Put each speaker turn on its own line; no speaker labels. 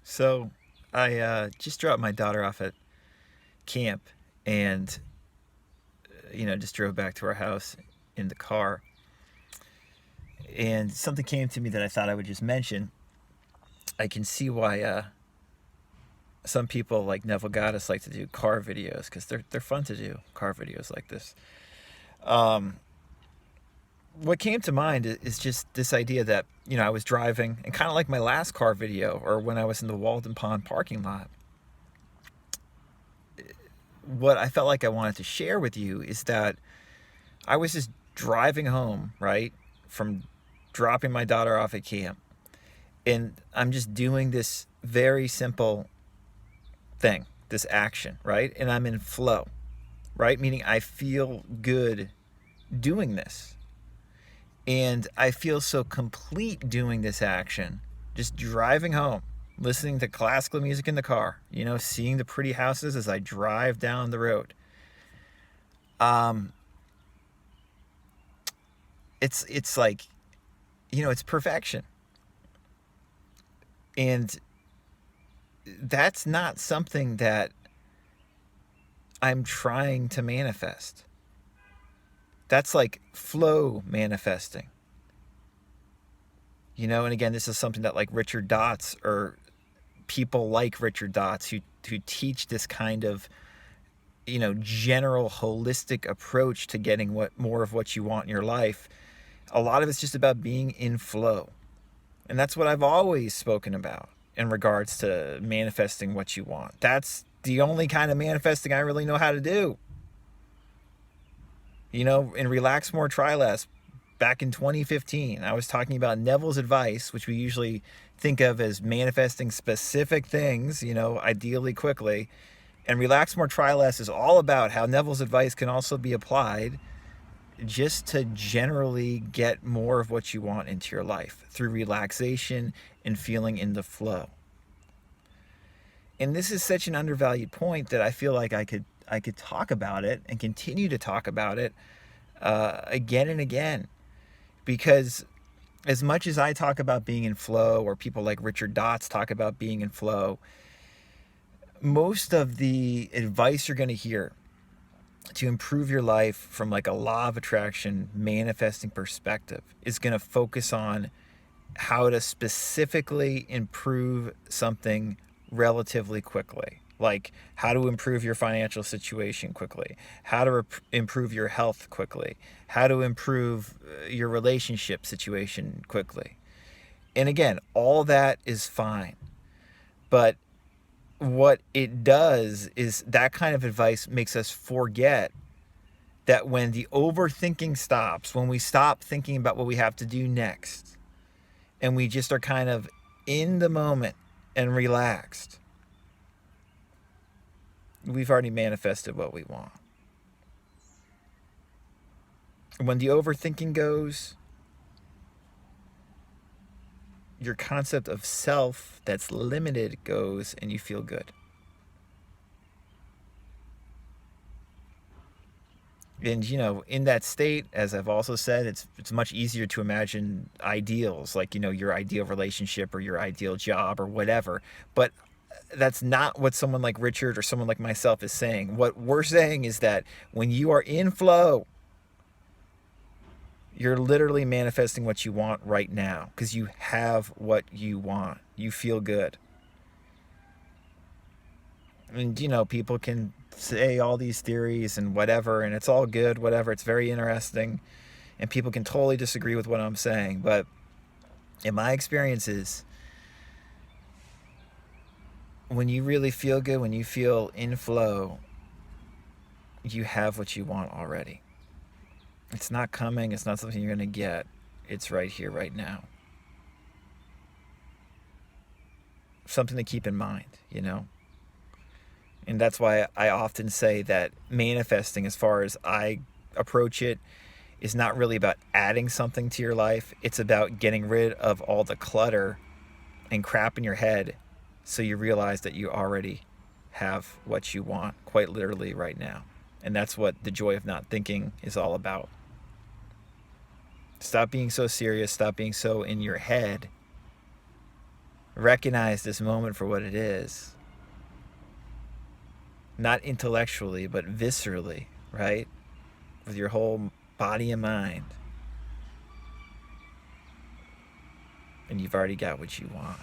So I just dropped my daughter off at camp and, just drove back to our house in the car. And something came to me that I thought I would just mention. I can see why some people like Neville Goddess like to do car videos because they're fun to do, car videos like this. Um, what came to mind is just this idea that, I was driving and kind of like my last car video or when I was in the Walden Pond parking lot. What I felt like I wanted to share with you is that I was just driving home, right, from dropping my daughter off at camp. And I'm just doing this very simple thing, this action, right? And I'm in flow, right? Meaning I feel good doing this. And I feel so complete doing this action, just driving home, listening to classical music in the car, seeing the pretty houses as I drive down the road. Um, it's like, it's perfection. And that's not something that I'm trying to manifest. That's like flow manifesting. And again, this is something that like Richard Dotts or people like Richard Dotts who teach this kind of, general holistic approach to getting more of what you want in your life. A lot of it's just about being in flow. And that's what I've always spoken about in regards to manifesting what you want. That's the only kind of manifesting I really know how to do. In Relax More, Try Less, back in 2015, I was talking about Neville's advice, which we usually think of as manifesting specific things, ideally quickly. And Relax More, Try Less is all about how Neville's advice can also be applied just to generally get more of what you want into your life through relaxation and feeling in the flow. And this is such an undervalued point that I feel like I could talk about it and continue to talk about it again and again. Because as much as I talk about being in flow, or people like Richard Dotts talk about being in flow, most of the advice you're going to hear to improve your life from like a law of attraction manifesting perspective is going to focus on how to specifically improve something relatively quickly. Like how to improve your financial situation quickly, how to improve your health quickly, how to improve your relationship situation quickly. And again, all that is fine. But what it does is that kind of advice makes us forget that when the overthinking stops, when we stop thinking about what we have to do next, and we just are kind of in the moment and relaxed, we've already manifested what we want. When the overthinking goes, your concept of self that's limited goes, and you feel good. And in that state, as I've also said, it's much easier to imagine ideals, like your ideal relationship or your ideal job or whatever. But that's not what someone like Richard or someone like myself is saying. What we're saying is that when you are in flow, you're literally manifesting what you want right now because you have what you want. You feel good. And people can say all these theories and whatever, and it's all good, whatever. It's very interesting, and people can totally disagree with what I'm saying. But in my experiences, when you really feel good, when you feel in flow, you have what you want already. It's not coming. It's not something you're going to get. It's right here, right now. Something to keep in mind. And that's why I often say that manifesting, as far as I approach it, is not really about adding something to your life. It's about getting rid of all the clutter and crap in your head so you realize that you already have what you want, quite literally right now. And that's what the joy of not thinking is all about. Stop being so serious. Stop being so in your head. recognize this moment for what it is, not intellectually, but viscerally, right? With your whole body and mind, and you've already got what you want.